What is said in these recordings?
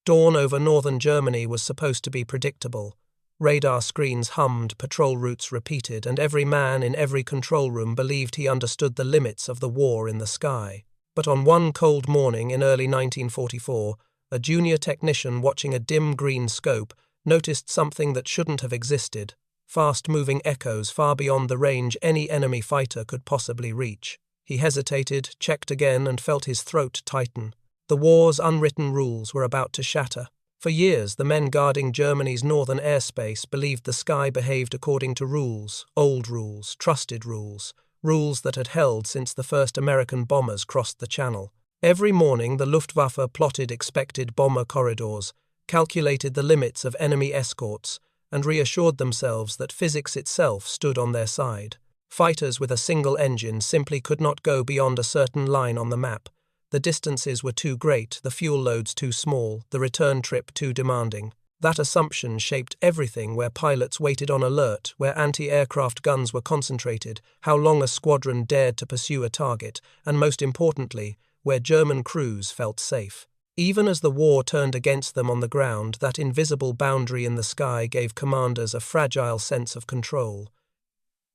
Dawn over northern Germany was supposed to be predictable. Radar screens hummed, patrol routes repeated, and every man in every control room believed he understood the limits of the war in the sky. But on one cold morning in early 1944, a junior technician watching a dim green scope noticed something that shouldn't have existed: fast-moving echoes far beyond the range any enemy fighter could possibly reach. He hesitated, checked again, and felt his throat tighten. The war's unwritten rules were about to shatter. For years, the men guarding Germany's northern airspace believed the sky behaved according to rules, old rules, trusted rules, rules that had held since the first American bombers crossed the Channel. Every morning, the Luftwaffe plotted expected bomber corridors, calculated the limits of enemy escorts, and reassured themselves that physics itself stood on their side. Fighters with a single engine simply could not go beyond a certain line on the map. The distances were too great, the fuel loads too small, the return trip too demanding. That assumption shaped everything: where pilots waited on alert, where anti-aircraft guns were concentrated, how long a squadron dared to pursue a target, and most importantly, where German crews felt safe. Even as the war turned against them on the ground, that invisible boundary in the sky gave commanders a fragile sense of control.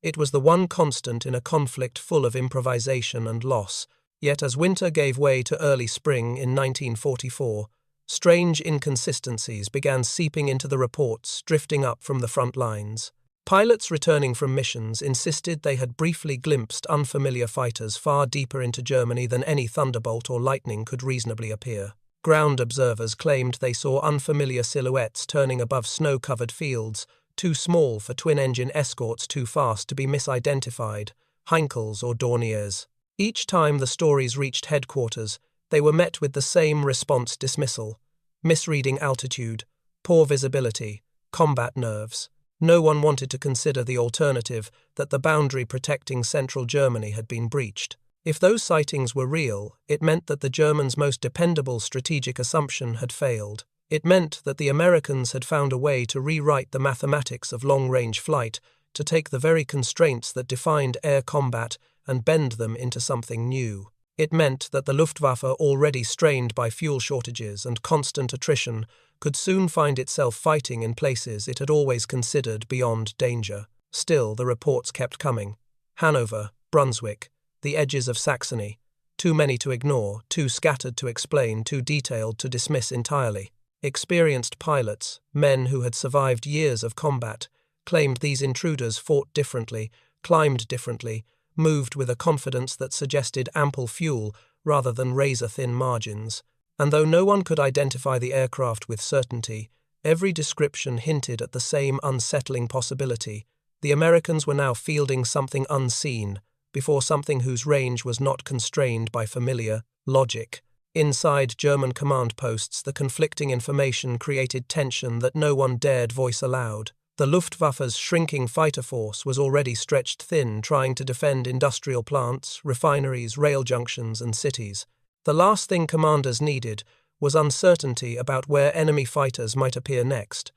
It was the one constant in a conflict full of improvisation and loss. Yet as winter gave way to early spring in 1944, strange inconsistencies began seeping into the reports drifting up from the front lines. Pilots returning from missions insisted they had briefly glimpsed unfamiliar fighters far deeper into Germany than any thunderbolt or lightning could reasonably appear. Ground observers claimed they saw unfamiliar silhouettes turning above snow-covered fields, too small for twin-engine escorts, too fast to be misidentified, Heinkels or Dorniers. Each time the stories reached headquarters, they were met with the same response: dismissal, misreading altitude, poor visibility, combat nerves. No one wanted to consider the alternative, that the boundary protecting central Germany had been breached. If those sightings were real, it meant that the Germans' most dependable strategic assumption had failed. It meant that the Americans had found a way to rewrite the mathematics of long-range flight, to take the very constraints that defined air combat and bend them into something new. It meant that the Luftwaffe, already strained by fuel shortages and constant attrition, could soon find itself fighting in places it had always considered beyond danger. Still, the reports kept coming. Hanover, Brunswick, the edges of Saxony. Too many to ignore, too scattered to explain, too detailed to dismiss entirely. Experienced pilots, men who had survived years of combat, claimed these intruders fought differently, climbed differently, moved with a confidence that suggested ample fuel rather than razor-thin margins. And though no one could identify the aircraft with certainty, every description hinted at the same unsettling possibility. The Americans were now fielding something unseen, before something whose range was not constrained by familiar logic. Inside German command posts, the conflicting information created tension that no one dared voice aloud. The Luftwaffe's shrinking fighter force was already stretched thin, trying to defend industrial plants, refineries, rail junctions, and cities. The last thing commanders needed was uncertainty about where enemy fighters might appear next.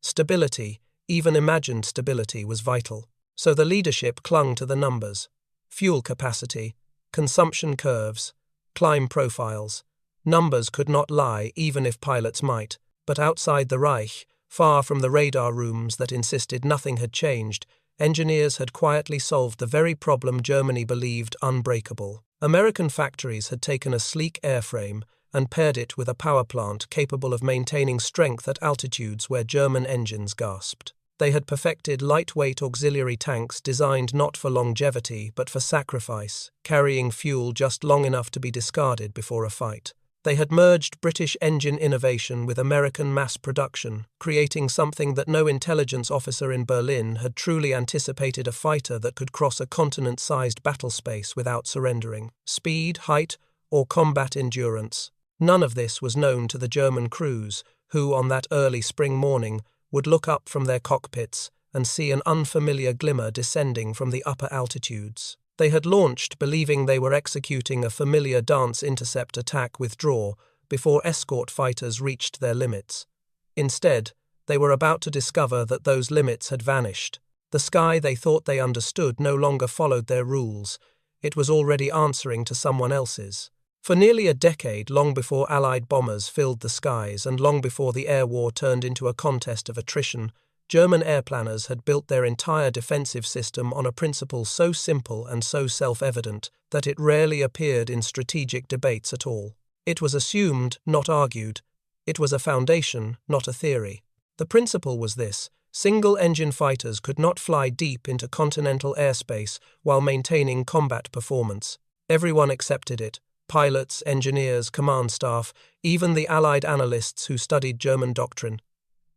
Stability, even imagined stability, was vital. So the leadership clung to the numbers: fuel capacity, consumption curves, climb profiles. Numbers could not lie, even if pilots might. But outside the Reich, far from the radar rooms that insisted nothing had changed, engineers had quietly solved the very problem Germany believed unbreakable. American factories had taken a sleek airframe and paired it with a power plant capable of maintaining strength at altitudes where German engines gasped. They had perfected lightweight auxiliary tanks designed not for longevity but for sacrifice, carrying fuel just long enough to be discarded before a fight. They had merged British engine innovation with American mass production, creating something that no intelligence officer in Berlin had truly anticipated: a fighter that could cross a continent-sized battle space without surrendering. Speed, height, or combat endurance. None of this was known to the German crews, who, on that early spring morning, would look up from their cockpits and see an unfamiliar glimmer descending from the upper altitudes. They had launched believing they were executing a familiar dance intercept attack withdraw before escort fighters reached their limits. Instead, they were about to discover that those limits had vanished. The sky they thought they understood no longer followed their rules. It was already answering to someone else's. For nearly a decade, long before Allied bombers filled the skies and long before the air war turned into a contest of attrition, German airplanners had built their entire defensive system on a principle so simple and so self-evident that it rarely appeared in strategic debates at all. It was assumed, not argued. It was a foundation, not a theory. The principle was this: single-engine fighters could not fly deep into continental airspace while maintaining combat performance. Everyone accepted it: pilots, engineers, command staff, even the Allied analysts who studied German doctrine.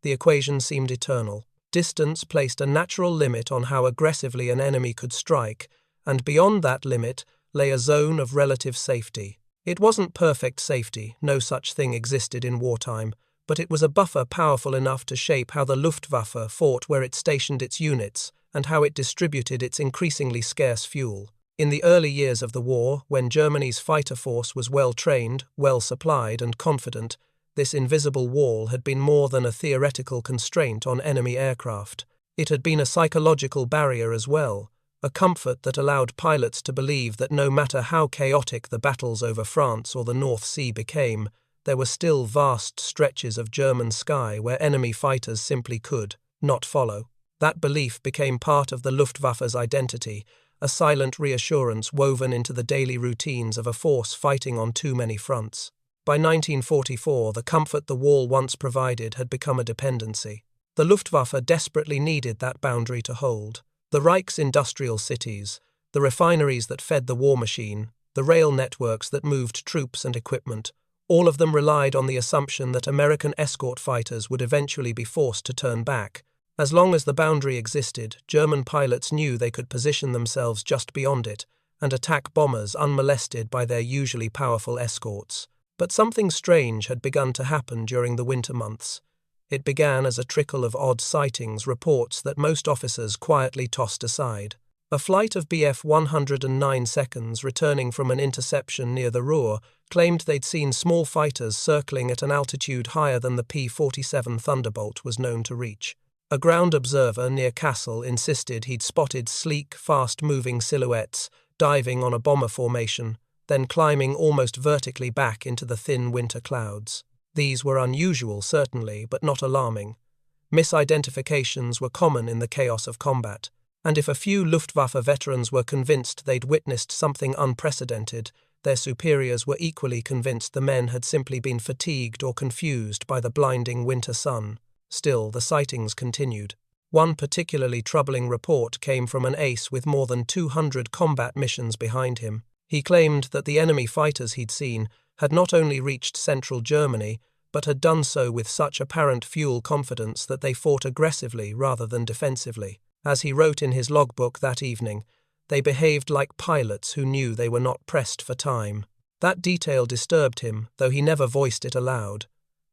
The equation seemed eternal. Distance placed a natural limit on how aggressively an enemy could strike, and beyond that limit lay a zone of relative safety. It wasn't perfect safety, no such thing existed in wartime, but it was a buffer powerful enough to shape how the Luftwaffe fought where it stationed its units and how it distributed its increasingly scarce fuel. In the early years of the war, when Germany's fighter force was well-trained, well-supplied and confident, this invisible wall had been more than a theoretical constraint on enemy aircraft. It had been a psychological barrier as well, a comfort that allowed pilots to believe that no matter how chaotic the battles over France or the North Sea became, there were still vast stretches of German sky where enemy fighters simply could not follow. That belief became part of the Luftwaffe's identity, a silent reassurance woven into the daily routines of a force fighting on too many fronts. By 1944, the comfort the wall once provided had become a dependency. The Luftwaffe desperately needed that boundary to hold. The Reich's industrial cities, the refineries that fed the war machine, the rail networks that moved troops and equipment, all of them relied on the assumption that American escort fighters would eventually be forced to turn back. As long as the boundary existed, German pilots knew they could position themselves just beyond it and attack bombers unmolested by their usually powerful escorts. But something strange had begun to happen during the winter months. It began as a trickle of odd sightings, reports that most officers quietly tossed aside. A flight of Bf 109 seconds returning from an interception near the Ruhr claimed they'd seen small fighters circling at an altitude higher than the P-47 Thunderbolt was known to reach. A ground observer near Kassel insisted he'd spotted sleek, fast-moving silhouettes diving on a bomber formation, then climbing almost vertically back into the thin winter clouds. These were unusual, certainly, but not alarming. Misidentifications were common in the chaos of combat, and if a few Luftwaffe veterans were convinced they'd witnessed something unprecedented, their superiors were equally convinced the men had simply been fatigued or confused by the blinding winter sun. Still, the sightings continued. One particularly troubling report came from an ace with more than 200 combat missions behind him. He claimed that the enemy fighters he'd seen had not only reached central Germany, but had done so with such apparent fuel confidence that they fought aggressively rather than defensively. As he wrote in his logbook that evening, they behaved like pilots who knew they were not pressed for time. That detail disturbed him, though he never voiced it aloud.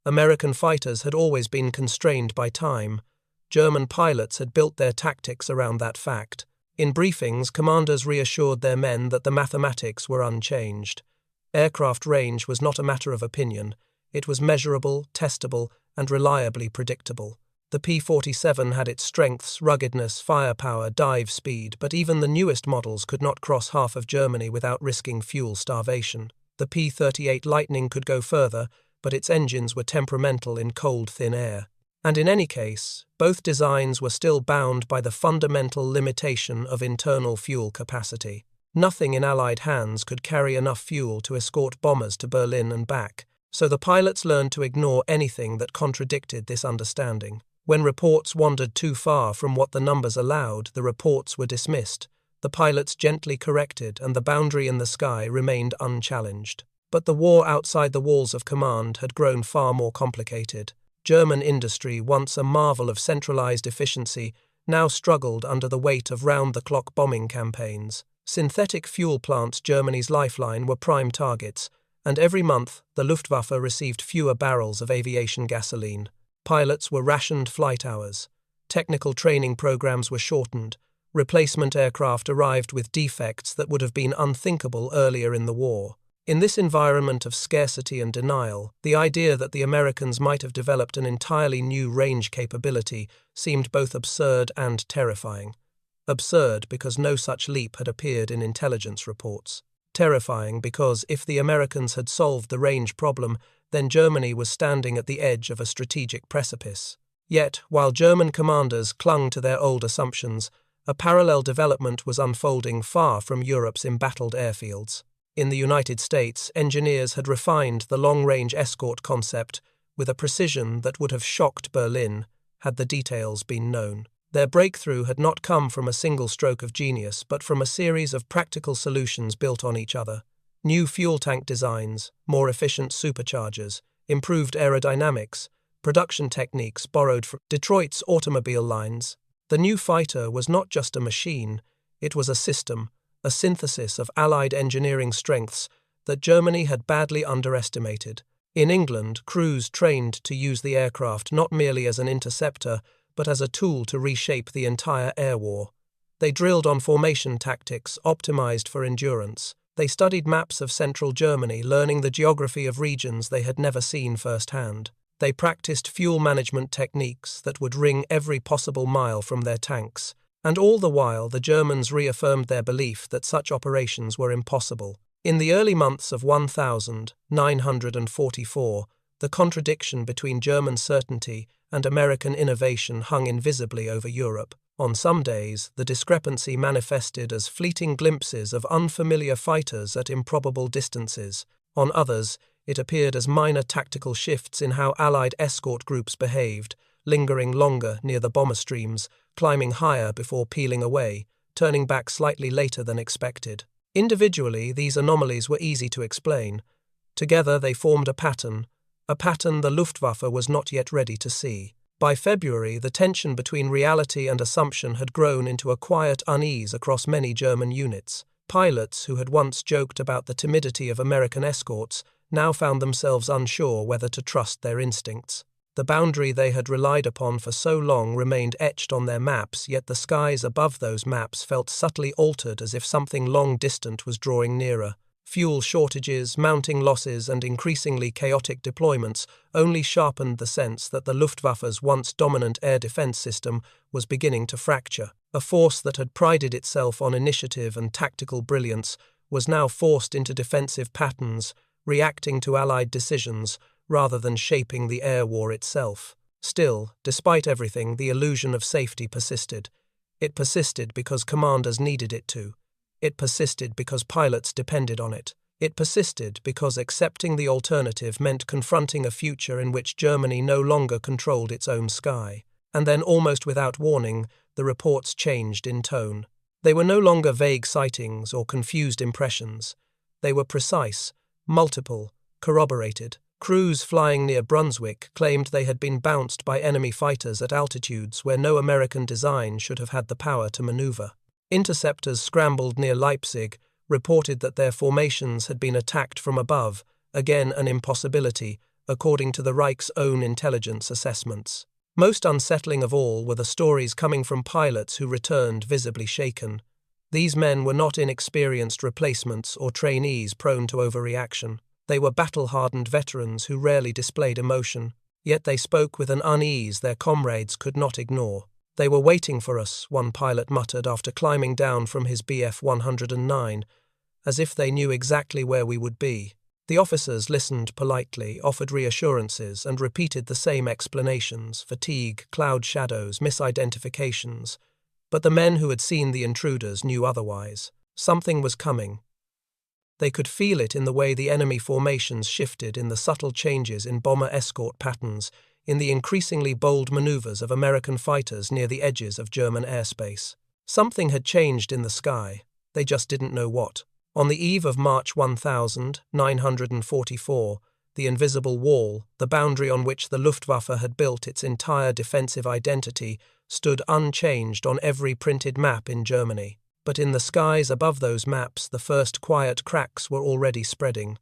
American fighters had always been constrained by time. German pilots had built their tactics around that fact. In briefings, commanders reassured their men that the mathematics were unchanged. Aircraft range was not a matter of opinion. It was measurable, testable, and reliably predictable. The P-47 had its strengths, ruggedness, firepower, dive speed, but even the newest models could not cross half of Germany without risking fuel starvation. The P-38 Lightning could go further, but its engines were temperamental in cold, thin air. And in any case, both designs were still bound by the fundamental limitation of internal fuel capacity. Nothing in Allied hands could carry enough fuel to escort bombers to Berlin and back, so the pilots learned to ignore anything that contradicted this understanding. When reports wandered too far from what the numbers allowed, the reports were dismissed, the pilots gently corrected, and the boundary in the sky remained unchallenged. But the war outside the walls of command had grown far more complicated. German industry, once a marvel of centralized efficiency, now struggled under the weight of round-the-clock bombing campaigns. Synthetic fuel plants, Germany's lifeline, were prime targets, and every month the Luftwaffe received fewer barrels of aviation gasoline. Pilots were rationed flight hours. Technical training programs were shortened. Replacement aircraft arrived with defects that would have been unthinkable earlier in the war. In this environment of scarcity and denial, the idea that the Americans might have developed an entirely new range capability seemed both absurd and terrifying. Absurd because no such leap had appeared in intelligence reports. Terrifying because if the Americans had solved the range problem, then Germany was standing at the edge of a strategic precipice. Yet, while German commanders clung to their old assumptions, a parallel development was unfolding far from Europe's embattled airfields. In the United States, engineers had refined the long-range escort concept with a precision that would have shocked Berlin had the details been known. Their breakthrough had not come from a single stroke of genius, but from a series of practical solutions built on each other. New fuel tank designs, more efficient superchargers, improved aerodynamics, production techniques borrowed from Detroit's automobile lines. The new fighter was not just a machine, it was a system, a synthesis of Allied engineering strengths that Germany had badly underestimated. In England, crews trained to use the aircraft not merely as an interceptor, but as a tool to reshape the entire air war. They drilled on formation tactics optimized for endurance. They studied maps of central Germany, learning the geography of regions they had never seen firsthand. They practiced fuel management techniques that would wring every possible mile from their tanks. And all the while, the Germans reaffirmed their belief that such operations were impossible. In the early months of 1944, the contradiction between German certainty and American innovation hung invisibly over Europe. On some days, the discrepancy manifested as fleeting glimpses of unfamiliar fighters at improbable distances. On others, it appeared as minor tactical shifts in how Allied escort groups behaved, lingering longer near the bomber streams, climbing higher before peeling away, turning back slightly later than expected. Individually, these anomalies were easy to explain. Together, they formed a pattern the Luftwaffe was not yet ready to see. By February, the tension between reality and assumption had grown into a quiet unease across many German units. Pilots who had once joked about the timidity of American escorts now found themselves unsure whether to trust their instincts. The boundary they had relied upon for so long remained etched on their maps, yet the skies above those maps felt subtly altered as if something long distant was drawing nearer. Fuel shortages, mounting losses, and increasingly chaotic deployments only sharpened the sense that the Luftwaffe's once dominant air defense system was beginning to fracture. A force that had prided itself on initiative and tactical brilliance was now forced into defensive patterns, reacting to Allied decisions rather than shaping the air war itself. Still, despite everything, the illusion of safety persisted. It persisted because commanders needed it to. It persisted because pilots depended on it. It persisted because accepting the alternative meant confronting a future in which Germany no longer controlled its own sky. And then, almost without warning, the reports changed in tone. They were no longer vague sightings or confused impressions. They were precise, multiple, corroborated. Crews flying near Brunswick claimed they had been bounced by enemy fighters at altitudes where no American design should have had the power to maneuver. Interceptors scrambled near Leipzig reported that their formations had been attacked from above, again an impossibility, according to the Reich's own intelligence assessments. Most unsettling of all were the stories coming from pilots who returned visibly shaken. These men were not inexperienced replacements or trainees prone to overreaction. They were battle-hardened veterans who rarely displayed emotion, yet they spoke with an unease their comrades could not ignore. "They were waiting for us," one pilot muttered after climbing down from his Bf 109, as if they knew exactly where we would be. The officers listened politely, offered reassurances, and repeated the same explanations: fatigue, cloud shadows, misidentifications. But the men who had seen the intruders knew otherwise. Something was coming. They could feel it in the way the enemy formations shifted, in the subtle changes in bomber escort patterns, in the increasingly bold maneuvers of American fighters near the edges of German airspace. Something had changed in the sky. They just didn't know what. On the eve of March 1944, the invisible wall, the boundary on which the Luftwaffe had built its entire defensive identity, stood unchanged on every printed map in Germany. But in the skies above those maps, the first quiet cracks were already spreading.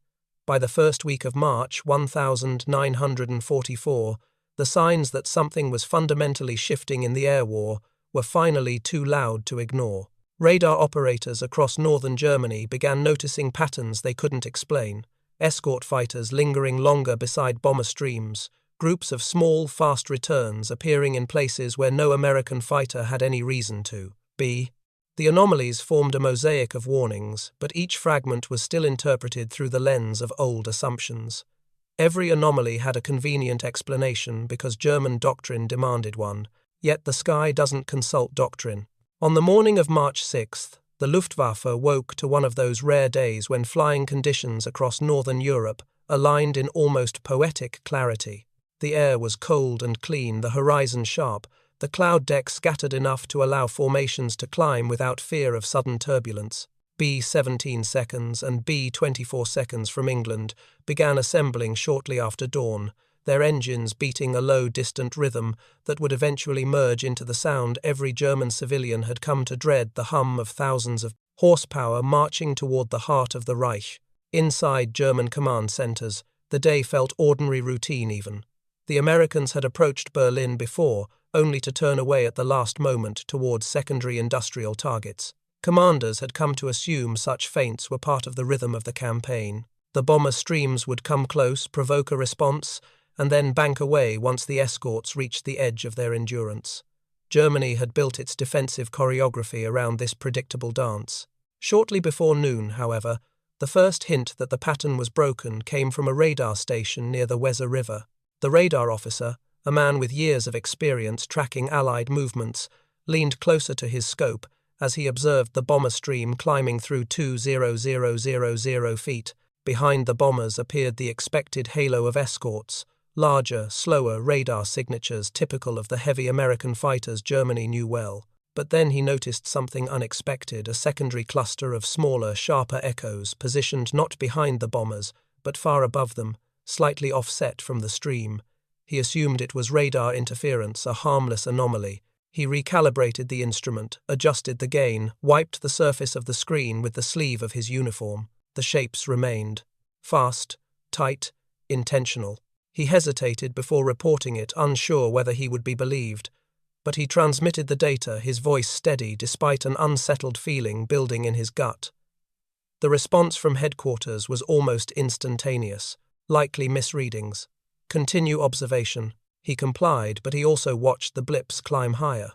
By the first week of March 1944, the signs that something was fundamentally shifting in the air war were finally too loud to ignore. Radar operators across northern Germany began noticing patterns they couldn't explain. Escort fighters lingering longer beside bomber streams, groups of small, fast returns appearing in places where no American fighter had any reason to be. The anomalies formed a mosaic of warnings, but each fragment was still interpreted through the lens of old assumptions. Every anomaly had a convenient explanation because German doctrine demanded one, yet the sky doesn't consult doctrine. On the morning of March 6th, the Luftwaffe woke to one of those rare days when flying conditions across northern Europe aligned in almost poetic clarity. The air was cold and clean, the horizon sharp, the cloud deck scattered enough to allow formations to climb without fear of sudden turbulence. B-17 seconds and B-24 seconds from England began assembling shortly after dawn, their engines beating a low, distant rhythm that would eventually merge into the sound every German civilian had come to dread, the hum of thousands of horsepower marching toward the heart of the Reich. Inside German command centers, the day felt ordinary routine even. The Americans had approached Berlin before, only to turn away at the last moment towards secondary industrial targets. Commanders had come to assume such feints were part of the rhythm of the campaign. The bomber streams would come close, provoke a response, and then bank away once the escorts reached the edge of their endurance. Germany had built its defensive choreography around this predictable dance. Shortly before noon, however, the first hint that the pattern was broken came from a radar station near the Weser River. The radar officer, a man with years of experience tracking Allied movements, leaned closer to his scope as he observed the bomber stream climbing through 2,000 feet. Behind the bombers appeared the expected halo of escorts, larger, slower radar signatures typical of the heavy American fighters Germany knew well. But then he noticed something unexpected, a secondary cluster of smaller, sharper echoes positioned not behind the bombers, but far above them, slightly offset from the stream. He assumed it was radar interference, a harmless anomaly. He recalibrated the instrument, adjusted the gain, wiped the surface of the screen with the sleeve of his uniform. The shapes remained. Fast, tight, intentional. He hesitated before reporting it, unsure whether he would be believed. But he transmitted the data, his voice steady despite an unsettled feeling building in his gut. The response from headquarters was almost instantaneous. Likely misreadings. Continue observation. He complied, but he also watched the blips climb higher.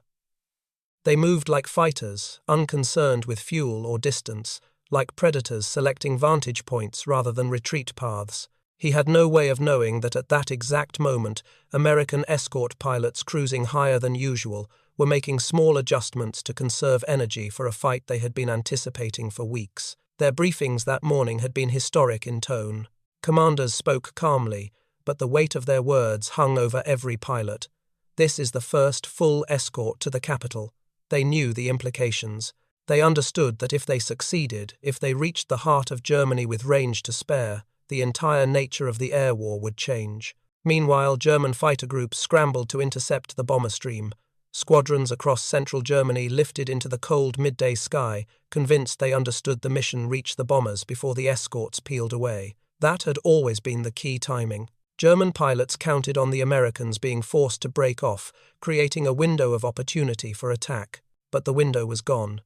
They moved like fighters, unconcerned with fuel or distance, like predators selecting vantage points rather than retreat paths. He had no way of knowing that at that exact moment, American escort pilots cruising higher than usual were making small adjustments to conserve energy for a fight they had been anticipating for weeks. Their briefings that morning had been historic in tone. Commanders spoke calmly, but the weight of their words hung over every pilot. This is the first full escort to the capital. They knew the implications. They understood that if they succeeded, if they reached the heart of Germany with range to spare, the entire nature of the air war would change. Meanwhile, German fighter groups scrambled to intercept the bomber stream. Squadrons across central Germany lifted into the cold midday sky, convinced they understood the mission reached the bombers before the escorts peeled away. That had always been the key timing. German pilots counted on the Americans being forced to break off, creating a window of opportunity for attack. But the window was gone.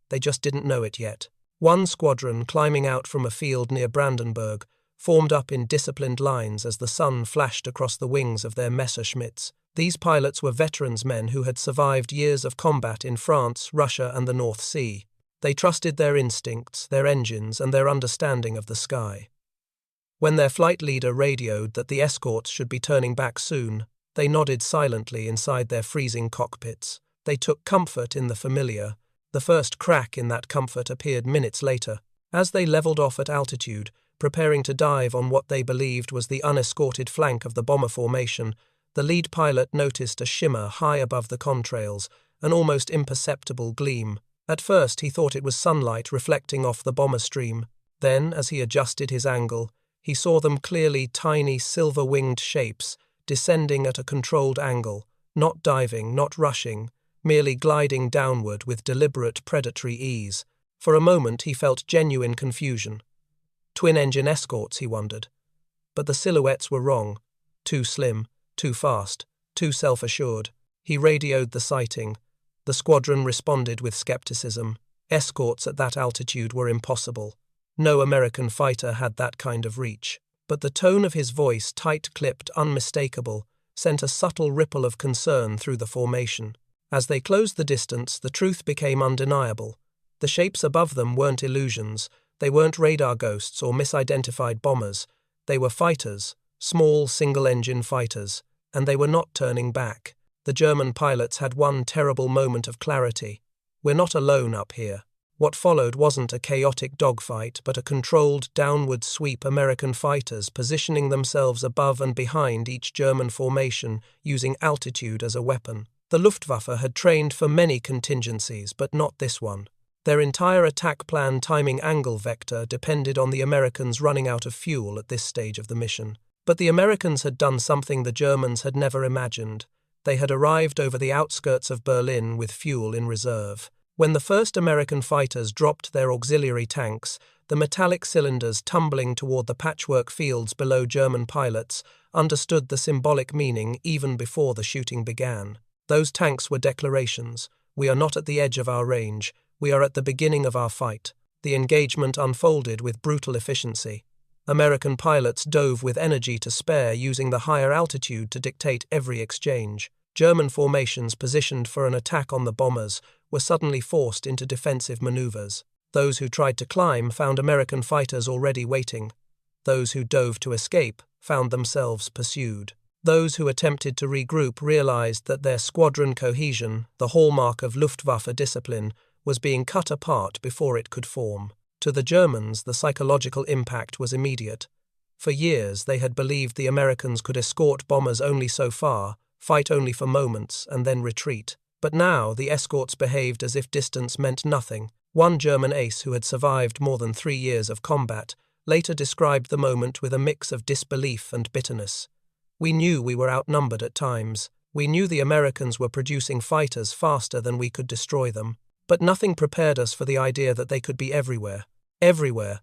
They just didn't know it yet. One squadron, climbing out from a field near Brandenburg, formed up in disciplined lines as the sun flashed across the wings of their Messerschmitts. These pilots were veterans, men who had survived years of combat in France, Russia, and the North Sea. They trusted their instincts, their engines, and their understanding of the sky. When their flight leader radioed that the escorts should be turning back soon, they nodded silently inside their freezing cockpits. They took comfort in the familiar. The first crack in that comfort appeared minutes later. As they leveled off at altitude, preparing to dive on what they believed was the unescorted flank of the bomber formation, the lead pilot noticed a shimmer high above the contrails, an almost imperceptible gleam. At first he thought it was sunlight reflecting off the bomber stream. Then, as he adjusted his angle, he saw them clearly, tiny silver-winged shapes, descending at a controlled angle, not diving, not rushing, merely gliding downward with deliberate predatory ease. For a moment he felt genuine confusion. Twin-engine escorts, he wondered. But the silhouettes were wrong. Too slim, too fast, too self-assured. He radioed the sighting. The squadron responded with skepticism. Escorts at that altitude were impossible. No American fighter had that kind of reach. But the tone of his voice, tight-clipped, unmistakable, sent a subtle ripple of concern through the formation. As they closed the distance, the truth became undeniable. The shapes above them weren't illusions, they weren't radar ghosts or misidentified bombers. They were fighters, small single-engine fighters, and they were not turning back. The German pilots had one terrible moment of clarity. We're not alone up here. What followed wasn't a chaotic dogfight, but a controlled downward sweep. American fighters positioning themselves above and behind each German formation, using altitude as a weapon. The Luftwaffe had trained for many contingencies, but not this one. Their entire attack plan timing angle vector depended on the Americans running out of fuel at this stage of the mission. But the Americans had done something the Germans had never imagined. They had arrived over the outskirts of Berlin with fuel in reserve. When the first American fighters dropped their auxiliary tanks, the metallic cylinders tumbling toward the patchwork fields below, German pilots understood the symbolic meaning even before the shooting began. Those tanks were declarations. We are not at the edge of our range. We are at the beginning of our fight. The engagement unfolded with brutal efficiency. American pilots dove with energy to spare, using the higher altitude to dictate every exchange. German formations positioned for an attack on the bombers were suddenly forced into defensive maneuvers. Those who tried to climb found American fighters already waiting. Those who dove to escape found themselves pursued. Those who attempted to regroup realized that their squadron cohesion, the hallmark of Luftwaffe discipline, was being cut apart before it could form. To the Germans, the psychological impact was immediate. For years, they had believed the Americans could escort bombers only so far, fight only for moments, and then retreat. But now, the escorts behaved as if distance meant nothing. One German ace who had survived more than 3 years of combat later described the moment with a mix of disbelief and bitterness. We knew we were outnumbered at times. We knew the Americans were producing fighters faster than we could destroy them. But nothing prepared us for the idea that they could be everywhere. Everywhere.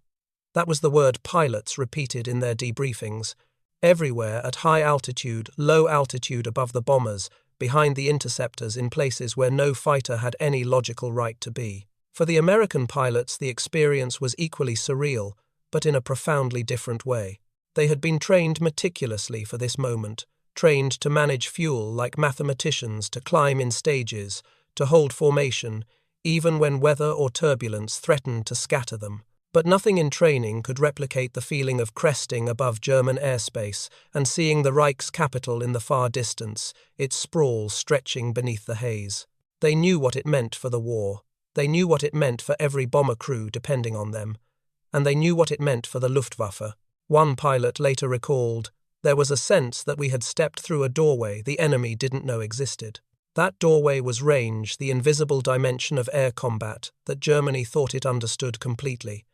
That was the word pilots repeated in their debriefings. Everywhere, at high altitude, low altitude above the bombers, behind the interceptors, in places where no fighter had any logical right to be. For the American pilots, the experience was equally surreal, but in a profoundly different way. They had been trained meticulously for this moment, trained to manage fuel like mathematicians, to climb in stages, to hold formation, even when weather or turbulence threatened to scatter them. But nothing in training could replicate the feeling of cresting above German airspace and seeing the Reich's capital in the far distance, its sprawl stretching beneath the haze. They knew what it meant for the war. They knew what it meant for every bomber crew depending on them. And they knew what it meant for the Luftwaffe. One pilot later recalled, "There was a sense that we had stepped through a doorway the enemy didn't know existed." That doorway was range, the invisible dimension of air combat that Germany thought it understood completely.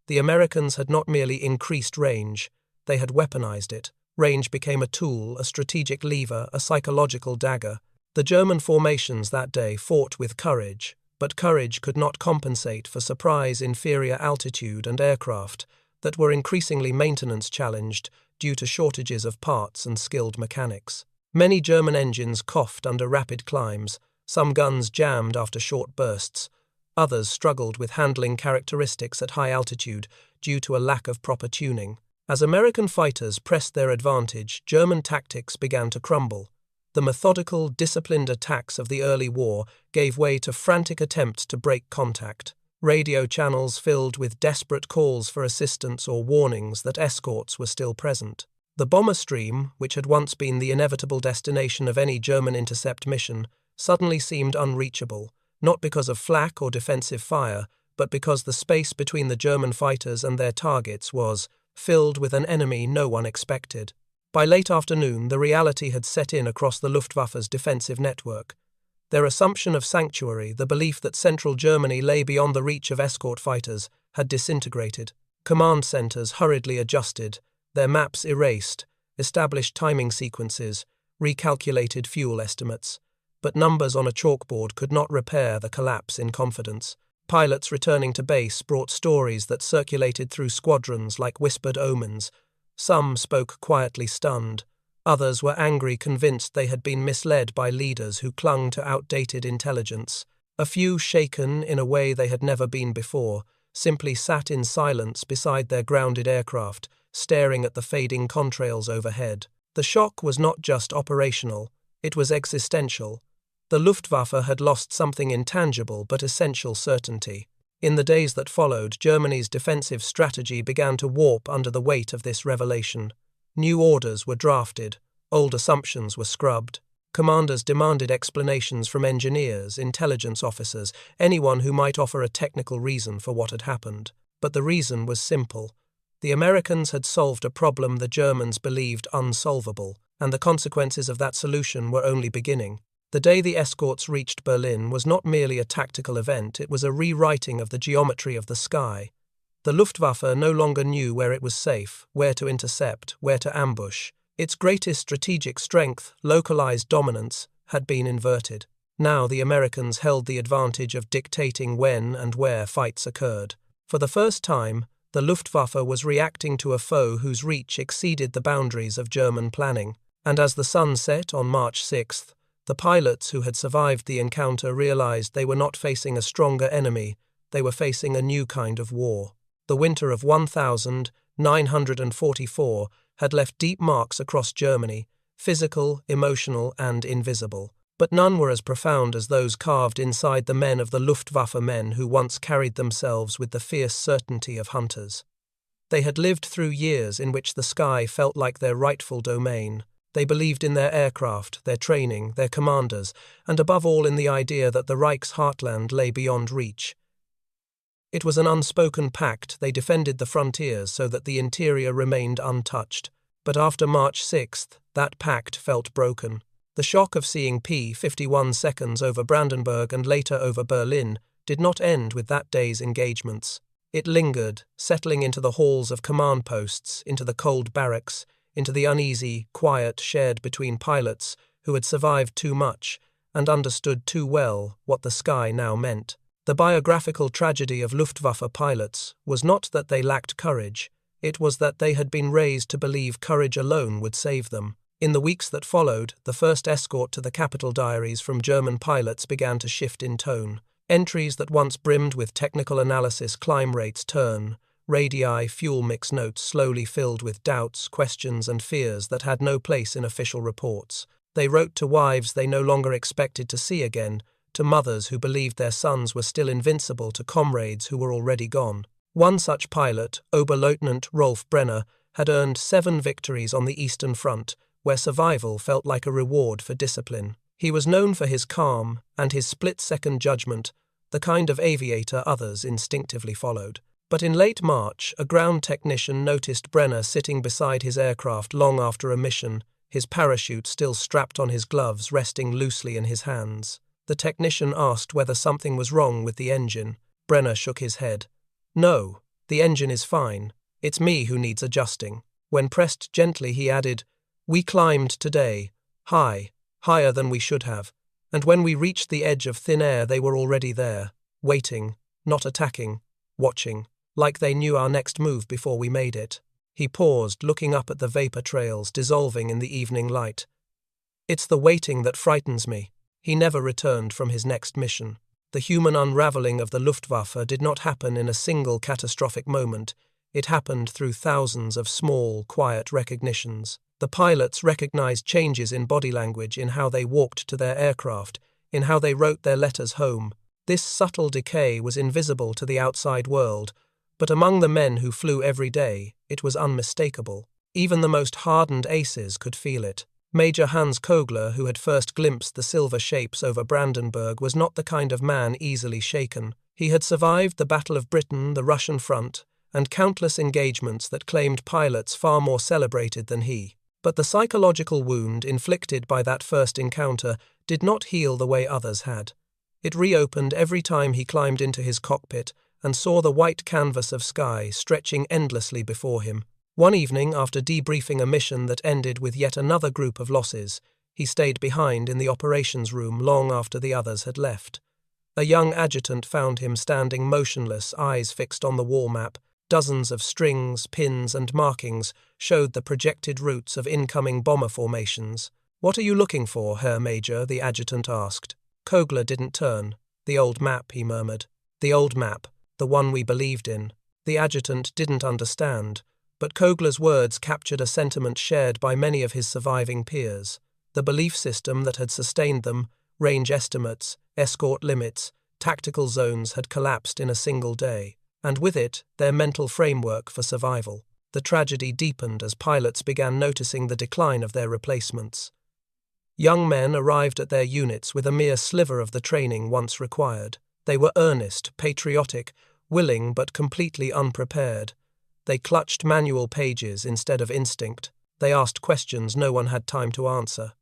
The Americans had not merely increased range, they had weaponized it. Range became a tool, a strategic lever, a psychological dagger. The German formations that day fought with courage, but courage could not compensate for surprise inferior altitude and aircraft that were increasingly maintenance-challenged due to shortages of parts and skilled mechanics. Many German engines coughed under rapid climbs, some guns jammed after short bursts. Others struggled with handling characteristics at high altitude due to a lack of proper tuning. As American fighters pressed their advantage, German tactics began to crumble. The methodical, disciplined attacks of the early war gave way to frantic attempts to break contact. Radio channels filled with desperate calls for assistance or warnings that escorts were still present. The bomber stream, which had once been the inevitable destination of any German intercept mission, suddenly seemed unreachable, not because of flak or defensive fire, but because the space between the German fighters and their targets was filled with an enemy no one expected. By late afternoon, the reality had set in across the Luftwaffe's defensive network. Their assumption of sanctuary, the belief that central Germany lay beyond the reach of escort fighters, had disintegrated. Command centers hurriedly adjusted, their maps erased, established timing sequences, recalculated fuel estimates. But numbers on a chalkboard could not repair the collapse in confidence. Pilots returning to base brought stories that circulated through squadrons like whispered omens. Some spoke quietly stunned. Others were angry, convinced they had been misled by leaders who clung to outdated intelligence. A few, shaken in a way they had never been before, simply sat in silence beside their grounded aircraft, staring at the fading contrails overhead. The shock was not just operational, it was existential. The Luftwaffe had lost something intangible but essential: certainty. In the days that followed, Germany's defensive strategy began to warp under the weight of this revelation. New orders were drafted, old assumptions were scrubbed. Commanders demanded explanations from engineers, intelligence officers, anyone who might offer a technical reason for what had happened. But the reason was simple. The Americans had solved a problem the Germans believed unsolvable, and the consequences of that solution were only beginning. The day the escorts reached Berlin was not merely a tactical event, it was a rewriting of the geometry of the sky. The Luftwaffe no longer knew where it was safe, where to intercept, where to ambush. Its greatest strategic strength, localized dominance, had been inverted. Now the Americans held the advantage of dictating when and where fights occurred. For the first time, the Luftwaffe was reacting to a foe whose reach exceeded the boundaries of German planning. And as the sun set on March 6th, the pilots who had survived the encounter realized they were not facing a stronger enemy, they were facing a new kind of war. The winter of 1944 had left deep marks across Germany, physical, emotional, and invisible. But none were as profound as those carved inside the men of the Luftwaffe, men who once carried themselves with the fierce certainty of hunters. They had lived through years in which the sky felt like their rightful domain. They believed in their aircraft, their training, their commanders, and above all in the idea that the Reich's heartland lay beyond reach. It was an unspoken pact. They defended the frontiers so that the interior remained untouched. But after March 6th, that pact felt broken. The shock of seeing P-51 seconds over Brandenburg and later over Berlin did not end with that day's engagements. It lingered, settling into the halls of command posts, into the cold barracks, into the uneasy, quiet shared between pilots who had survived too much and understood too well what the sky now meant. The biographical tragedy of Luftwaffe pilots was not that they lacked courage, it was that they had been raised to believe courage alone would save them. In the weeks that followed, the first escort to the capital diaries from German pilots began to shift in tone. Entries that once brimmed with technical analysis, climb rates, turn, radii, fuel mix notes slowly filled with doubts, questions and fears that had no place in official reports. They wrote to wives they no longer expected to see again, to mothers who believed their sons were still invincible, to comrades who were already gone. One such pilot, Oberleutnant Rolf Brenner, had earned 7 victories on the Eastern Front, where survival felt like a reward for discipline. He was known for his calm and his split-second judgment, the kind of aviator others instinctively followed. But in late March, a ground technician noticed Brenner sitting beside his aircraft long after a mission, his parachute still strapped on his gloves, resting loosely in his hands. The technician asked whether something was wrong with the engine. Brenner shook his head. "No, the engine is fine. It's me who needs adjusting." When pressed gently, he added, "We climbed today, high, higher than we should have, and when we reached the edge of thin air they were already there, waiting, not attacking, watching, like they knew our next move before we made it." He paused, looking up at the vapor trails dissolving in the evening light. "It's the waiting that frightens me." He never returned from his next mission. The human unraveling of the Luftwaffe did not happen in a single catastrophic moment. It happened through thousands of small, quiet recognitions. The pilots recognized changes in body language, in how they walked to their aircraft, in how they wrote their letters home. This subtle decay was invisible to the outside world, but among the men who flew every day, it was unmistakable. Even the most hardened aces could feel it. Major Hans Kogler, who had first glimpsed the silver shapes over Brandenburg, was not the kind of man easily shaken. He had survived the Battle of Britain, the Russian front, and countless engagements that claimed pilots far more celebrated than he. But the psychological wound inflicted by that first encounter did not heal the way others had. It reopened every time he climbed into his cockpit and saw the white canvas of sky stretching endlessly before him. One evening, after debriefing a mission that ended with yet another group of losses, he stayed behind in the operations room long after the others had left. A young adjutant found him standing motionless, eyes fixed on the wall map. Dozens of strings, pins, and markings showed the projected routes of incoming bomber formations. "What are you looking for, Herr Major?" the adjutant asked. Kogler didn't turn. "The old map," he murmured. "The old map, the one we believed in." The adjutant didn't understand, but Kogler's words captured a sentiment shared by many of his surviving peers. The belief system that had sustained them, range estimates, escort limits, Tactical zones had collapsed in a single day, and with it, their mental framework for survival. The tragedy deepened as pilots began noticing the decline of their replacements. Young men arrived at their units with a mere sliver of the training once required. They were earnest, patriotic, willing but completely unprepared. They clutched manual pages instead of instinct. They asked questions no one had time to answer.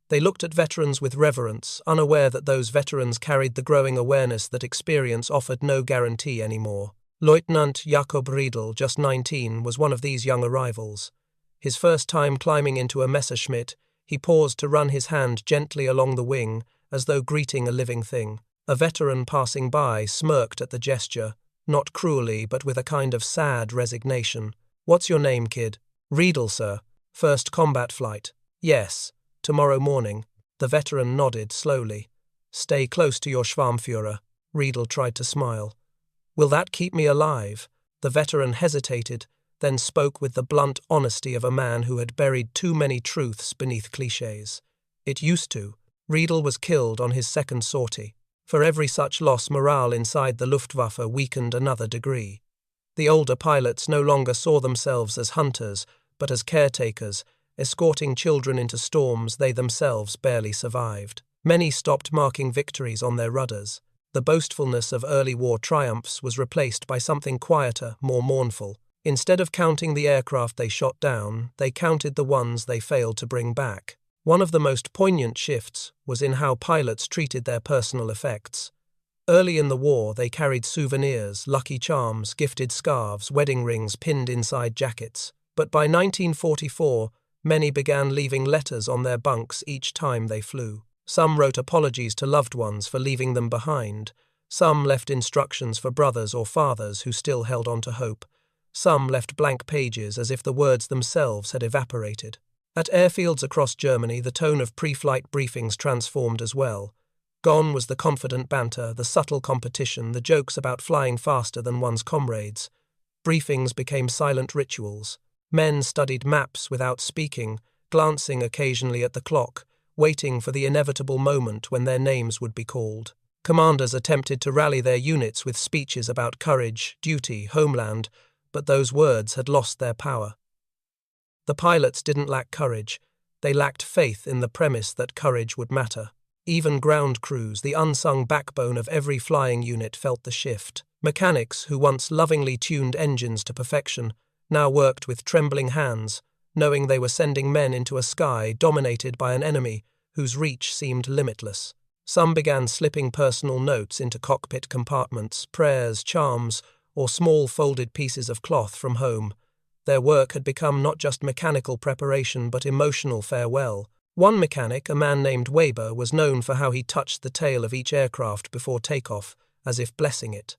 They looked at veterans with reverence, unaware that those veterans carried the growing awareness that experience offered no guarantee anymore. Lieutenant Jakob Riedel, just 19, was one of these young arrivals. His first time climbing into a Messerschmitt, he paused to run his hand gently along the wing, as though greeting a living thing. A veteran passing by smirked at the gesture, not cruelly but with a kind of sad resignation. "What's your name, kid?" "Riedel, sir." "First combat flight?" "Yes. Tomorrow morning." The veteran nodded slowly. "Stay close to your Schwarmführer." Riedel tried to smile. "Will that keep me alive?" The veteran hesitated, then spoke with the blunt honesty of a man who had buried too many truths beneath clichés. "It used to." Riedel was killed on his second sortie. For every such loss, morale inside the Luftwaffe weakened another degree. The older pilots no longer saw themselves as hunters, but as caretakers, escorting children into storms they themselves barely survived. Many stopped marking victories on their rudders. The boastfulness of early war triumphs was replaced by something quieter, more mournful. Instead of counting the aircraft they shot down, they counted the ones they failed to bring back. One of the most poignant shifts was in how pilots treated their personal effects. Early in the war, they carried souvenirs, lucky charms, gifted scarves, wedding rings pinned inside jackets. But by 1944, many began leaving letters on their bunks each time they flew. Some wrote apologies to loved ones for leaving them behind. Some left instructions for brothers or fathers who still held on to hope. Some left blank pages as if the words themselves had evaporated. At airfields across Germany, the tone of pre-flight briefings transformed as well. Gone was the confident banter, the subtle competition, the jokes about flying faster than one's comrades. Briefings became silent rituals. Men studied maps without speaking, glancing occasionally at the clock, waiting for the inevitable moment when their names would be called. Commanders attempted to rally their units with speeches about courage, duty, homeland, but those words had lost their power. The pilots didn't lack courage. They lacked faith in the premise that courage would matter. Even ground crews, the unsung backbone of every flying unit, felt the shift. Mechanics, who once lovingly tuned engines to perfection, now worked with trembling hands, knowing they were sending men into a sky dominated by an enemy whose reach seemed limitless. Some began slipping personal notes into cockpit compartments, prayers, charms, or small folded pieces of cloth from home. Their work had become not just mechanical preparation but emotional farewell. One mechanic, a man named Weber, was known for how he touched the tail of each aircraft before takeoff, as if blessing it.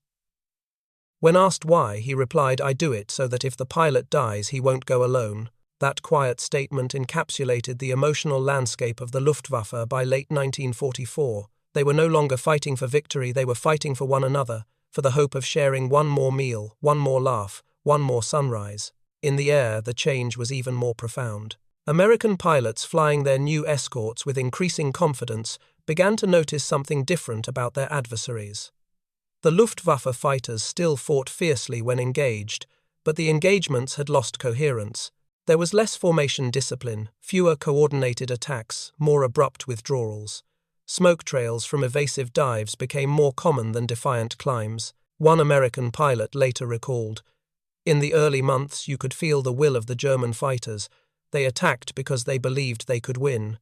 When asked why, he replied, "I do it so that if the pilot dies, he won't go alone." That quiet statement encapsulated the emotional landscape of the Luftwaffe by late 1944. They were no longer fighting for victory, they were fighting for one another, for the hope of sharing one more meal, one more laugh, one more sunrise. In the air, the change was even more profound. American pilots flying their new escorts with increasing confidence began to notice something different about their adversaries. The Luftwaffe fighters still fought fiercely when engaged, but the engagements had lost coherence. There was less formation discipline, fewer coordinated attacks, more abrupt withdrawals. Smoke trails from evasive dives became more common than defiant climbs. One American pilot later recalled, "In the early months, you could feel the will of the German fighters. They attacked because they believed they could win.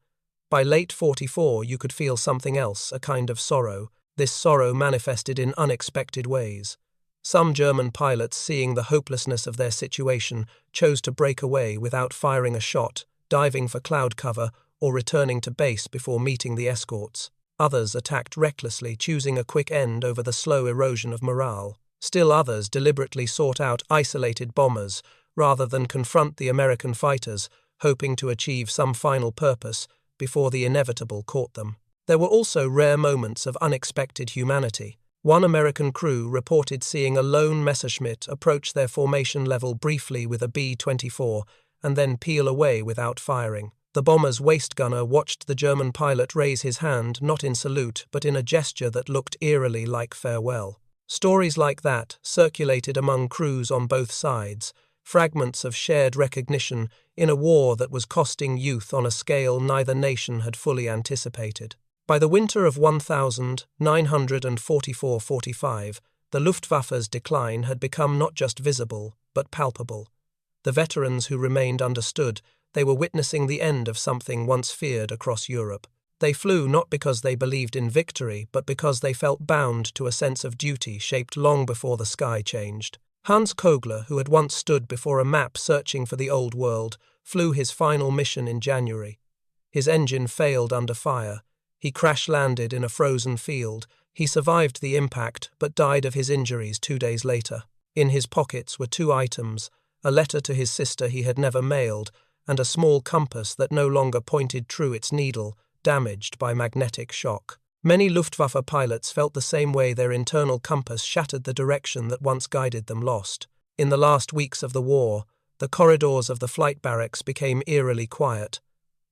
By late 44, you could feel something else, a kind of sorrow. This sorrow manifested in unexpected ways. Some German pilots, seeing the hopelessness of their situation, chose to break away without firing a shot, diving for cloud cover, or returning to base before meeting the escorts. Others attacked recklessly, choosing a quick end over the slow erosion of morale. Still others deliberately sought out isolated bombers, rather than confront the American fighters, hoping to achieve some final purpose before the inevitable caught them. There were also rare moments of unexpected humanity. One American crew reported seeing a lone Messerschmitt approach their formation level briefly with a B-24 and then peel away without firing. The bomber's waist gunner watched the German pilot raise his hand not in salute but in a gesture that looked eerily like farewell. Stories like that circulated among crews on both sides, fragments of shared recognition in a war that was costing youth on a scale neither nation had fully anticipated. By the winter of 1944–45, the Luftwaffe's decline had become not just visible, but palpable. The veterans who remained understood they were witnessing the end of something once feared across Europe. They flew not because they believed in victory, but because they felt bound to a sense of duty shaped long before the sky changed. Hans Kogler, who had once stood before a map searching for the old world, flew his final mission in January. His engine failed under fire. He crash-landed in a frozen field. He survived the impact, but died of his injuries 2 days later. In his pockets were 2 items, a letter to his sister he had never mailed, and a small compass that no longer pointed true its needle, damaged by magnetic shock. Many Luftwaffe pilots felt the same way. Their internal compass shattered, the direction that once guided them lost. In the last weeks of the war, the corridors of the flight barracks became eerily quiet.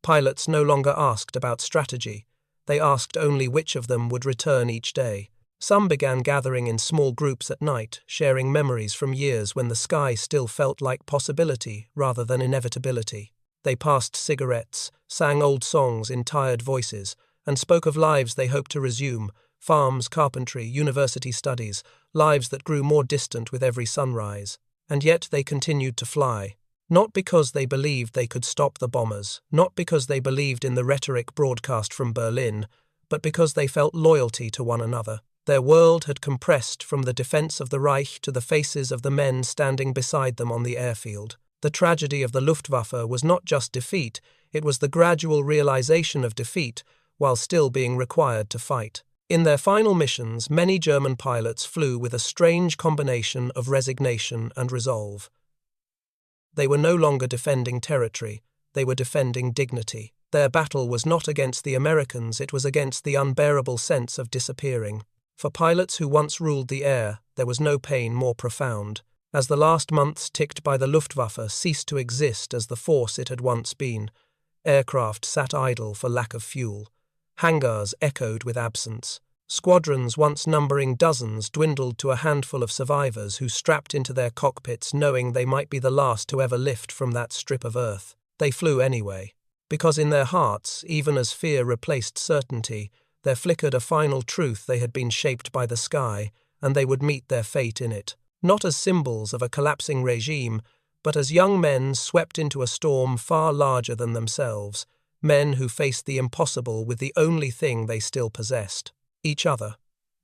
Pilots no longer asked about strategy. They asked only which of them would return each day. Some began gathering in small groups at night, sharing memories from years when the sky still felt like possibility rather than inevitability. They passed cigarettes, sang old songs in tired voices, and spoke of lives they hoped to resume: farms, carpentry, university studies, lives that grew more distant with every sunrise. And yet they continued to fly. Not because they believed they could stop the bombers, not because they believed in the rhetoric broadcast from Berlin, but because they felt loyalty to one another. Their world had compressed from the defense of the Reich to the faces of the men standing beside them on the airfield. The tragedy of the Luftwaffe was not just defeat, it was the gradual realization of defeat while still being required to fight. In their final missions, many German pilots flew with a strange combination of resignation and resolve. They were no longer defending territory, they were defending dignity. Their battle was not against the Americans, it was against the unbearable sense of disappearing. For pilots who once ruled the air, there was no pain more profound. As the last months ticked by, the Luftwaffe ceased to exist as the force it had once been. Aircraft sat idle for lack of fuel. Hangars echoed with absence. Squadrons once numbering dozens dwindled to a handful of survivors who strapped into their cockpits knowing they might be the last to ever lift from that strip of earth. They flew anyway. Because in their hearts, even as fear replaced certainty, there flickered a final truth: they had been shaped by the sky, and they would meet their fate in it. Not as symbols of a collapsing regime, but as young men swept into a storm far larger than themselves, men who faced the impossible with the only thing they still possessed: each other.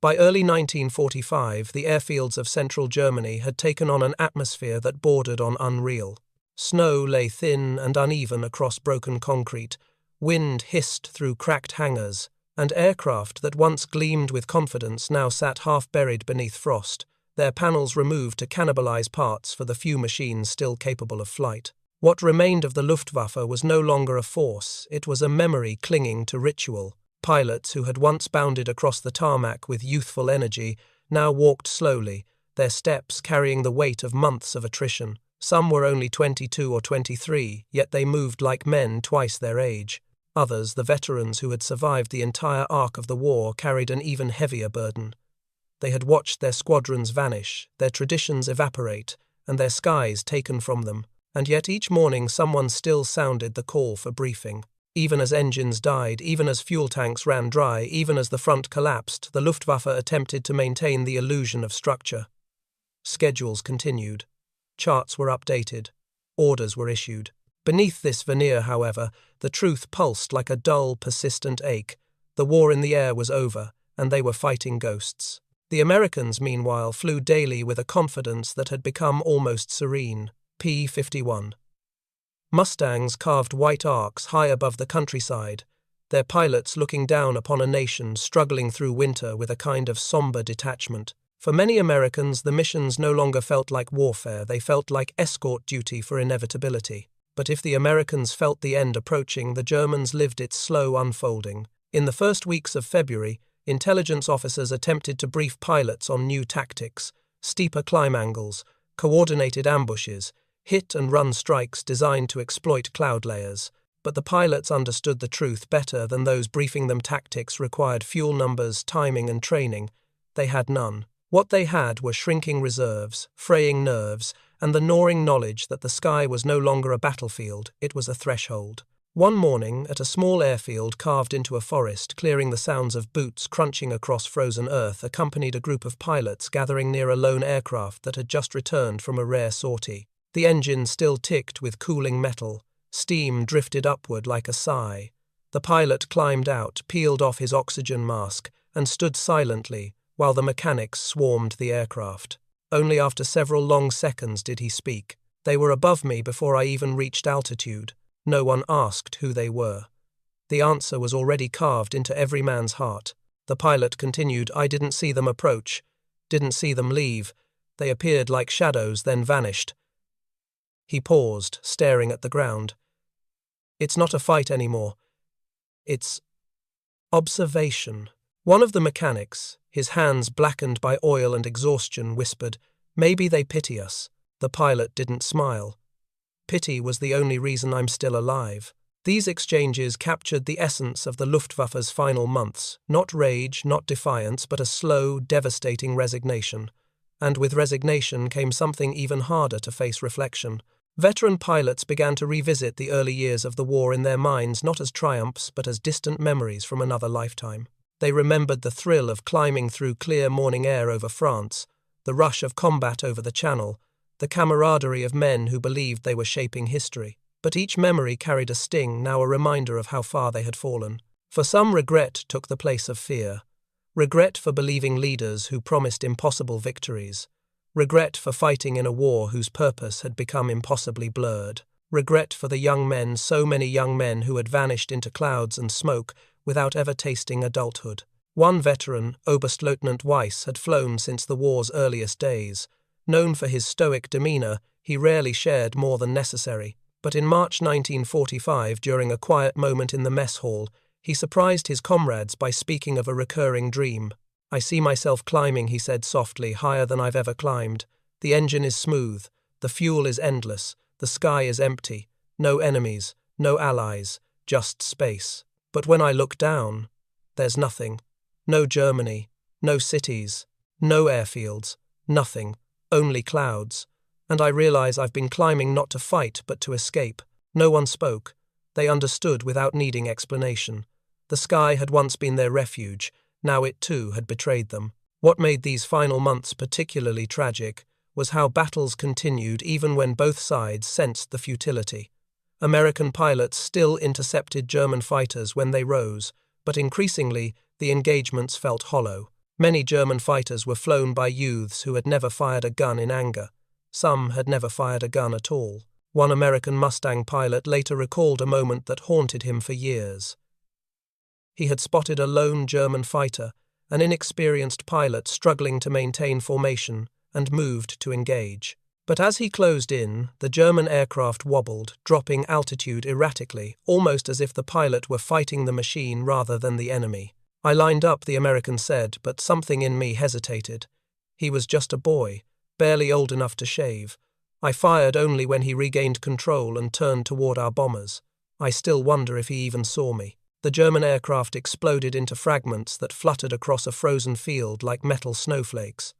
By early 1945, the airfields of central Germany had taken on an atmosphere that bordered on unreal. Snow lay thin and uneven across broken concrete, wind hissed through cracked hangars, and aircraft that once gleamed with confidence now sat half-buried beneath frost, their panels removed to cannibalize parts for the few machines still capable of flight. What remained of the Luftwaffe was no longer a force, it was a memory clinging to ritual. Pilots who had once bounded across the tarmac with youthful energy now walked slowly, their steps carrying the weight of months of attrition. Some were only 22 or 23, yet they moved like men twice their age. Others, the veterans who had survived the entire arc of the war, carried an even heavier burden. They had watched their squadrons vanish, their traditions evaporate, and their skies taken from them. And yet each morning someone still sounded the call for briefing. Even as engines died, even as fuel tanks ran dry, even as the front collapsed, the Luftwaffe attempted to maintain the illusion of structure. Schedules continued. Charts were updated. Orders were issued. Beneath this veneer, however, the truth pulsed like a dull, persistent ache. The war in the air was over, and they were fighting ghosts. The Americans, meanwhile, flew daily with a confidence that had become almost serene. P-51 Mustangs carved white arcs high above the countryside, their pilots looking down upon a nation struggling through winter with a kind of somber detachment. For many Americans, the missions no longer felt like warfare, they felt like escort duty for inevitability. But if the Americans felt the end approaching, the Germans lived its slow unfolding. In the first weeks of February, intelligence officers attempted to brief pilots on new tactics: steeper climb angles, coordinated ambushes, hit-and-run strikes designed to exploit cloud layers. but the pilots understood the truth better than those briefing them. Tactics required fuel numbers, timing, and training. They had none. What they had were shrinking reserves, fraying nerves, and the gnawing knowledge that the sky was no longer a battlefield, it was a threshold. One morning, at a small airfield carved into a forest, clearing the sounds of boots crunching across frozen earth, accompanied a group of pilots gathering near a lone aircraft that had just returned from a rare sortie. The engine still ticked with cooling metal. Steam drifted upward like a sigh. The pilot climbed out, peeled off his oxygen mask, and stood silently while the mechanics swarmed the aircraft. Only after several long seconds did he speak. They were above me before I even reached altitude. No one asked who they were. The answer was already carved into every man's heart. The pilot continued, I didn't see them approach, didn't see them leave. They appeared like shadows, then vanished. He paused, staring at the ground. It's not a fight anymore. It's observation. One of the mechanics, his hands blackened by oil and exhaustion, whispered, Maybe they pity us. The pilot didn't smile. Pity was the only reason I'm still alive. These exchanges captured the essence of the Luftwaffe's final months, not rage, not defiance, but a slow, devastating resignation. And with resignation came something even harder to face: reflection. Veteran pilots began to revisit the early years of the war in their minds, not as triumphs, but as distant memories from another lifetime. They remembered the thrill of climbing through clear morning air over France, the rush of combat over the Channel, the camaraderie of men who believed they were shaping history. But each memory carried a sting, now a reminder of how far they had fallen. For some, regret took the place of fear. Regret for believing leaders who promised impossible victories. Regret for fighting in a war whose purpose had become impossibly blurred. Regret for the young men, so many young men who had vanished into clouds and smoke without ever tasting adulthood. One veteran, Oberstleutnant Weiss, had flown since the war's earliest days. Known for his stoic demeanor, he rarely shared more than necessary. But in March 1945, during a quiet moment in the mess hall, he surprised his comrades by speaking of a recurring dream. I see myself climbing, he said softly, higher than I've ever climbed. The engine is smooth, the fuel is endless, the sky is empty, no enemies, no allies, just space. But when I look down, there's nothing. No Germany, no cities, no airfields, nothing, only clouds. And I realize I've been climbing not to fight, but to escape. No one spoke. They understood without needing explanation. The sky had once been their refuge. Now it too had betrayed them. What made these final months particularly tragic was how battles continued even when both sides sensed the futility. American pilots still intercepted German fighters when they rose, but increasingly the engagements felt hollow. Many German fighters were flown by youths who had never fired a gun in anger. Some had never fired a gun at all. One American Mustang pilot later recalled a moment that haunted him for years. He had spotted a lone German fighter, an inexperienced pilot struggling to maintain formation, and moved to engage. But as he closed in, the German aircraft wobbled, dropping altitude erratically, almost as if the pilot were fighting the machine rather than the enemy. I lined up, the American said, but something in me hesitated. He was just a boy, barely old enough to shave. I fired only when he regained control and turned toward our bombers. I still wonder if he even saw me. The German aircraft exploded into fragments that fluttered across a frozen field like metal snowflakes.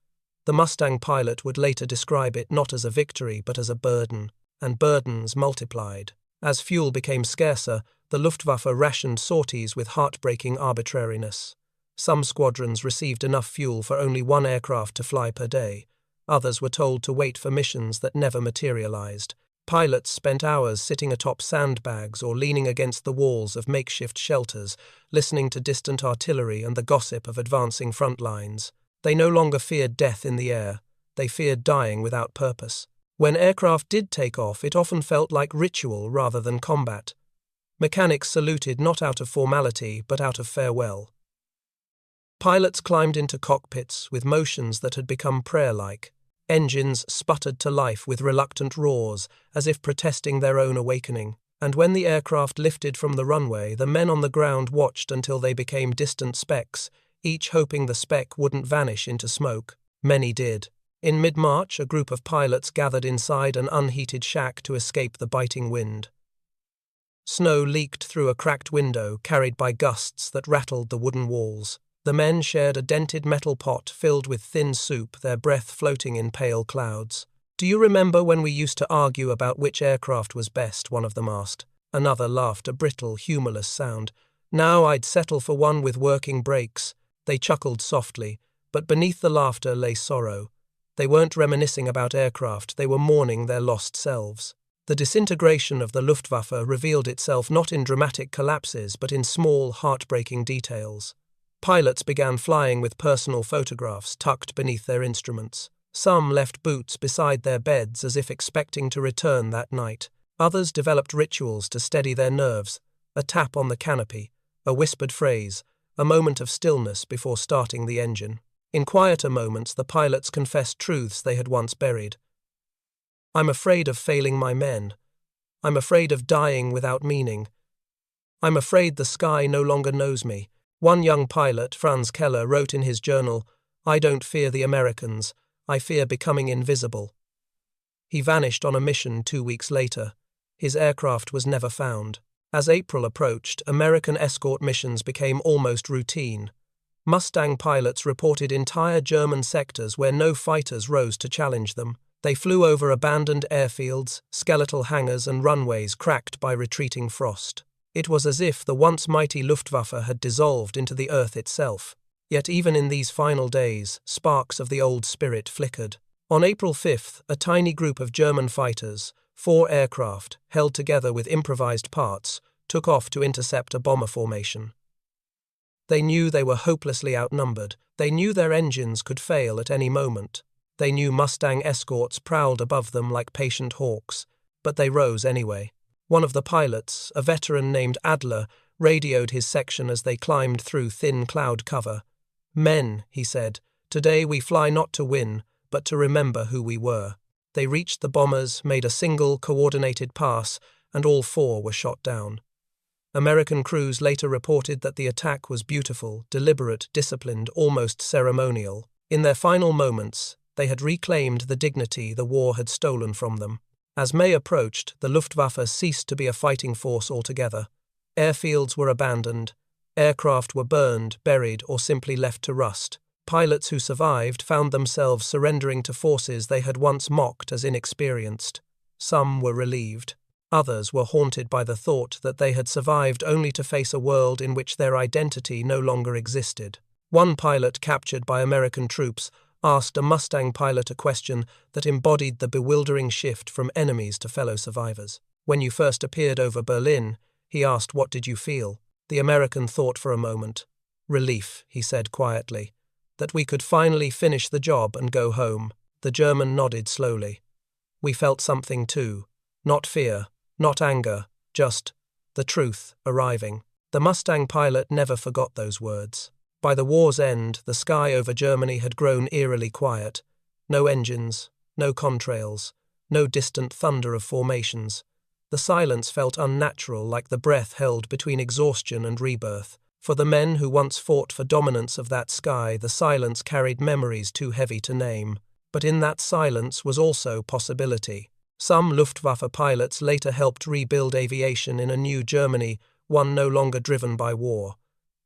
The Mustang pilot would later describe it not as a victory but as a burden, and burdens multiplied. As fuel became scarcer, the Luftwaffe rationed sorties with heartbreaking arbitrariness. Some squadrons received enough fuel for only one aircraft to fly per day. Others were told to wait for missions that never materialized. Pilots spent hours sitting atop sandbags or leaning against the walls of makeshift shelters, listening to distant artillery and the gossip of advancing front lines. They no longer feared death in the air. They feared dying without purpose. When aircraft did take off, it often felt like ritual rather than combat. Mechanics saluted not out of formality, but out of farewell. Pilots climbed into cockpits with motions that had become prayer-like. Engines sputtered to life with reluctant roars, as if protesting their own awakening. And when the aircraft lifted from the runway, the men on the ground watched until they became distant specks, each hoping the speck wouldn't vanish into smoke. Many did. In mid-March, a group of pilots gathered inside an unheated shack to escape the biting wind. Snow leaked through a cracked window, carried by gusts that rattled the wooden walls. The men shared a dented metal pot filled with thin soup, their breath floating in pale clouds. "Do you remember when we used to argue about which aircraft was best?" one of them asked. Another laughed, a brittle, humorless sound. "Now I'd settle for one with working brakes." They chuckled softly, but beneath the laughter lay sorrow. They weren't reminiscing about aircraft, they were mourning their lost selves. The disintegration of the Luftwaffe revealed itself not in dramatic collapses, but in small, heartbreaking details. Pilots began flying with personal photographs tucked beneath their instruments. Some left boots beside their beds as if expecting to return that night. Others developed rituals to steady their nerves, a tap on the canopy, a whispered phrase, a moment of stillness before starting the engine. In quieter moments, the pilots confessed truths they had once buried. "I'm afraid of failing my men. I'm afraid of dying without meaning. I'm afraid the sky no longer knows me." One young pilot, Franz Keller, wrote in his journal, "I don't fear the Americans, I fear becoming invisible." He vanished on a mission 2 weeks later. His aircraft was never found. As April approached, American escort missions became almost routine. Mustang pilots reported entire German sectors where no fighters rose to challenge them. They flew over abandoned airfields, skeletal hangars and runways cracked by retreating frost. It was as if the once mighty Luftwaffe had dissolved into the earth itself. Yet even in these final days, sparks of the old spirit flickered. On April 5th, a tiny group of German fighters, 4 aircraft, held together with improvised parts, took off to intercept a bomber formation. They knew they were hopelessly outnumbered. They knew their engines could fail at any moment. They knew Mustang escorts prowled above them like patient hawks, but they rose anyway. One of the pilots, a veteran named Adler, radioed his section as they climbed through thin cloud cover. "Men," he said, "today we fly not to win, but to remember who we were." They reached the bombers, made a single, coordinated pass, and all 4 were shot down. American crews later reported that the attack was beautiful, deliberate, disciplined, almost ceremonial. In their final moments, they had reclaimed the dignity the war had stolen from them. As May approached, the Luftwaffe ceased to be a fighting force altogether. Airfields were abandoned. Aircraft were burned, buried, or simply left to rust. Pilots who survived found themselves surrendering to forces they had once mocked as inexperienced. Some were relieved. Others were haunted by the thought that they had survived only to face a world in which their identity no longer existed. One pilot captured by American troops asked a Mustang pilot a question that embodied the bewildering shift from enemies to fellow survivors. "When you first appeared over Berlin," he asked, "what did you feel?" The American thought for a moment. "Relief," he said quietly, "that we could finally finish the job and go home." The German nodded slowly. "We felt something too. Not fear, not anger, just the truth arriving." The Mustang pilot never forgot those words. By the war's end, the sky over Germany had grown eerily quiet. No engines, no contrails, no distant thunder of formations. The silence felt unnatural, like the breath held between exhaustion and rebirth. For the men who once fought for dominance of that sky, the silence carried memories too heavy to name. But in that silence was also possibility. Some Luftwaffe pilots later helped rebuild aviation in a new Germany, one no longer driven by war.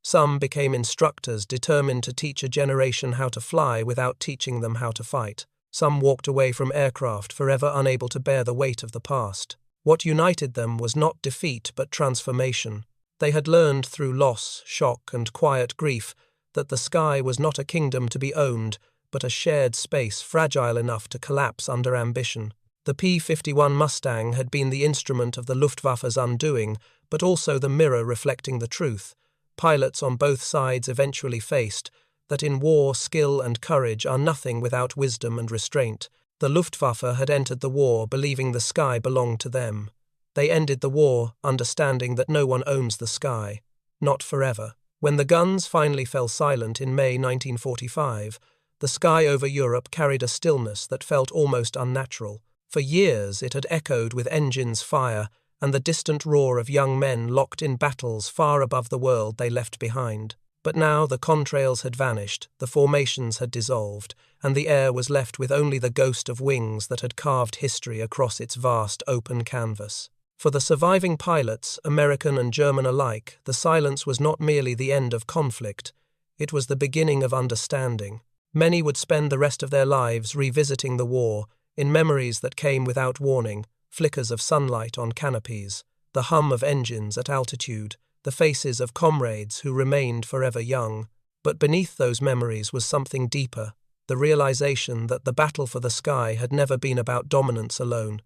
Some became instructors determined to teach a generation how to fly without teaching them how to fight. Some walked away from aircraft, forever unable to bear the weight of the past. What united them was not defeat but transformation. They had learned through loss, shock, and quiet grief that the sky was not a kingdom to be owned, but a shared space fragile enough to collapse under ambition. The P-51 Mustang had been the instrument of the Luftwaffe's undoing, but also the mirror reflecting the truth. Pilots on both sides eventually faced that in war skill and courage are nothing without wisdom and restraint. The Luftwaffe had entered the war believing the sky belonged to them. They ended the war understanding that no one owns the sky. Not forever. When the guns finally fell silent in May 1945, the sky over Europe carried a stillness that felt almost unnatural. For years it had echoed with engines' fire and the distant roar of young men locked in battles far above the world they left behind. But now the contrails had vanished, the formations had dissolved, and the air was left with only the ghost of wings that had carved history across its vast open canvas. For the surviving pilots, American and German alike, the silence was not merely the end of conflict, it was the beginning of understanding. Many would spend the rest of their lives revisiting the war, in memories that came without warning, flickers of sunlight on canopies, the hum of engines at altitude, the faces of comrades who remained forever young. But beneath those memories was something deeper, the realization that the battle for the sky had never been about dominance alone.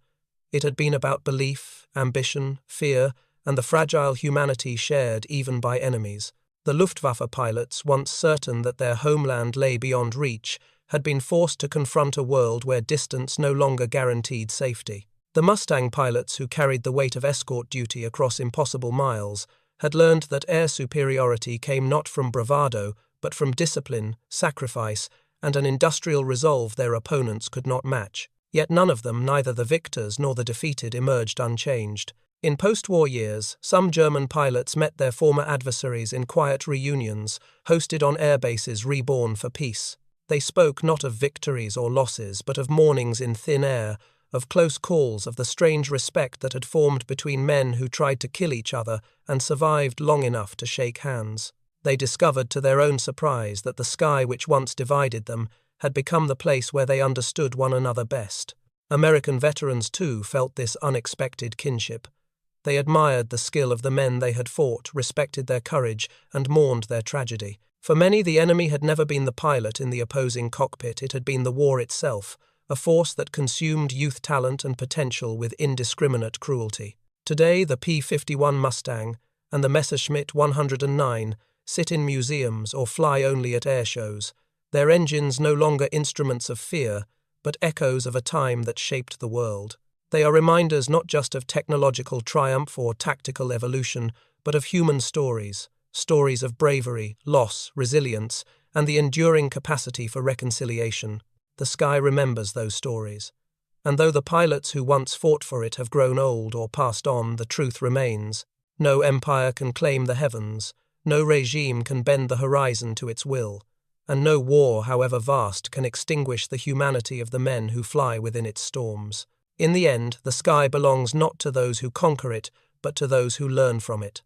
It had been about belief, ambition, fear, and the fragile humanity shared even by enemies. The Luftwaffe pilots, once certain that their homeland lay beyond reach, had been forced to confront a world where distance no longer guaranteed safety. The Mustang pilots, who carried the weight of escort duty across impossible miles, had learned that air superiority came not from bravado, but from discipline, sacrifice, and an industrial resolve their opponents could not match. Yet none of them, neither the victors nor the defeated, emerged unchanged. In post-war years, some German pilots met their former adversaries in quiet reunions, hosted on airbases reborn for peace. They spoke not of victories or losses, but of mornings in thin air, of close calls, of the strange respect that had formed between men who tried to kill each other and survived long enough to shake hands. They discovered to their own surprise that the sky which once divided them had become the place where they understood one another best. American veterans, too, felt this unexpected kinship. They admired the skill of the men they had fought, respected their courage, and mourned their tragedy. For many, the enemy had never been the pilot in the opposing cockpit, it had been the war itself, a force that consumed youth talent and potential with indiscriminate cruelty. Today, the P-51 Mustang and the Messerschmitt 109 sit in museums or fly only at air shows, their engines no longer instruments of fear, but echoes of a time that shaped the world. They are reminders not just of technological triumph or tactical evolution, but of human stories, stories of bravery, loss, resilience, and the enduring capacity for reconciliation. The sky remembers those stories. And though the pilots who once fought for it have grown old or passed on, the truth remains. No empire can claim the heavens, no regime can bend the horizon to its will, and no war, however vast, can extinguish the humanity of the men who fly within its storms. In the end, the sky belongs not to those who conquer it, but to those who learn from it.